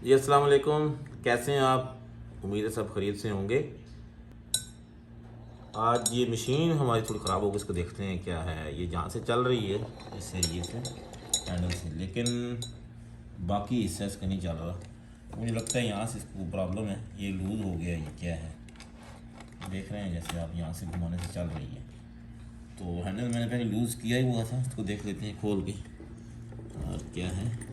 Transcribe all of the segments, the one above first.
जी अस्सलाम वालेकुम, कैसे हैं आप? उम्मीद है सब खैरियत से होंगे। आज ये मशीन हमारी थोड़ी ख़राब हो गई, इसको देखते हैं क्या है। ये जहाँ से चल रही है इस एरिए से हैंडल से, लेकिन बाकी हिस्सा इसका नहीं चल रहा। मुझे लगता है यहाँ से इसको प्रॉब्लम है, ये लूज़ हो गया। ये क्या है देख रहे हैं, जैसे आप यहाँ से घुमाने से चल रही है। तो हैंडल मैंने पहले लूज़ किया ही हुआ था, इसको देख लेते हैं खोल के और क्या है।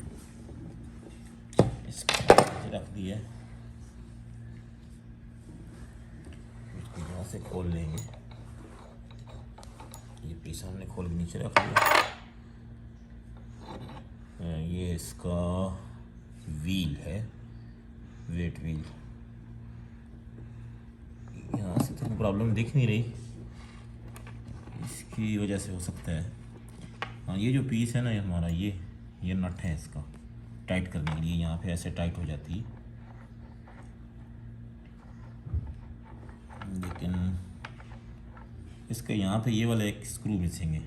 इसको रख दिया, इसको यहाँ से खोल लेंगे। ये पीस हमने खोल के नीचे रख लिया। ये इसका व्हील है, वेट व्हील। यहाँ से तो प्रॉब्लम दिख नहीं रही, इसकी वजह से हो सकता है। हाँ, ये जो पीस है ना, ये हमारा ये नट है, इसका टाइट करने के लिए यहाँ पे ऐसे टाइट हो जाती है, लेकिन इसके यहाँ पे ये वाला एक स्क्रू मिसिंग है।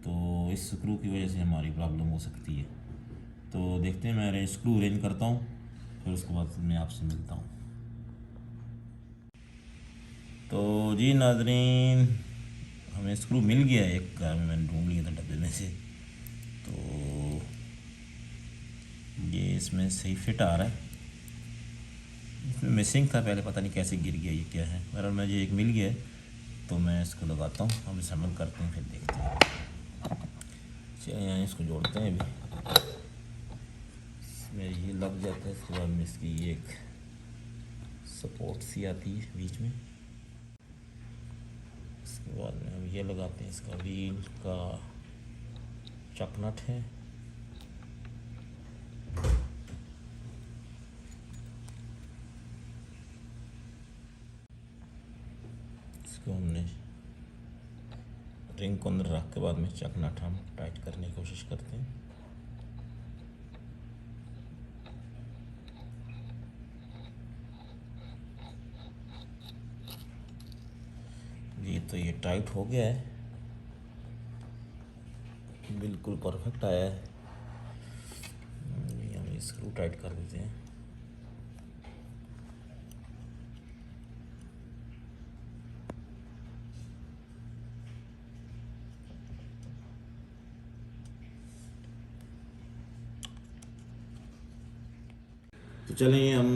तो इस स्क्रू की वजह से हमारी प्रॉब्लम हो सकती है। तो देखते हैं, मैं स्क्रू अरेंज करता हूँ, फिर उसके बाद मैं आपसे मिलता हूँ। तो जी नाज़रीन, हमें स्क्रू मिल गया है एक, घर में मैंने ढूंढ लिया था डब्बे में से। तो ये इसमें सही फिट आ रहा है, इसमें मिसिंग था पहले, पता नहीं कैसे गिर गया, ये क्या है। बहरहाल मुझे एक मिल गया है, तो मैं इसको लगाता हूँ, हम असेंबल करते हैं, फिर देखते हैं। चलिए यहाँ इसको जोड़ते हैं अभी, इसमें ये लग जाता है। इसके बाद में इसकी ये एक सपोर्ट सी आती है बीच में। इसके बाद में हम ये लगाते हैं, इसका व्हील का चक नट है। इसको हमने रिंग को अंदर रख के बाद में चक नट हम टाइट करने की कोशिश करते हैं। जी तो ये टाइट हो गया है, बिल्कुल परफेक्ट आया है। हम स्क्रू टाइट कर देते हैं। तो चलें हम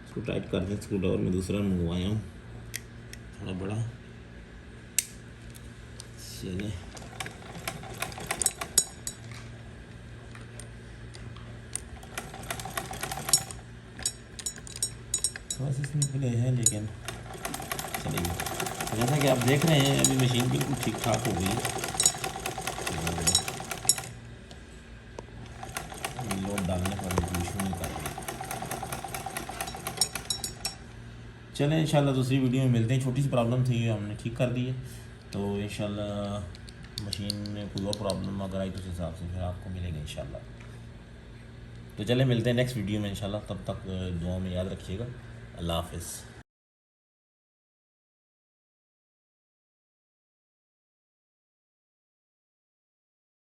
इसको टाइट कर दें। स्क्रू ड्राइवर में दूसरा मंगवाया हूँ, थोड़ा बड़ा। चलें, थोड़ा सा इसमें प्ले है, लेकिन चलेगी। तो जैसा कि आप देख रहे हैं, अभी मशीन बिल्कुल ठीक ठाक हो गई। लोड डालने पर बिल्कुल इशू नहीं कर रही। चलें, इंशाल्लाह दूसरी वीडियो में मिलते हैं। छोटी सी प्रॉब्लम थी, हमने ठीक कर दी है। तो इंशाल्लाह मशीन में कोई और प्रॉब्लम अगर आई तो उस हिसाब से फिर आपको मिलेगा इंशाल्लाह। तो चलें, मिलते हैं नेक्स्ट वीडियो में इंशाल्लाह। तब तक दुआ में याद रखिएगा। अल्लाह हाफ़िज़।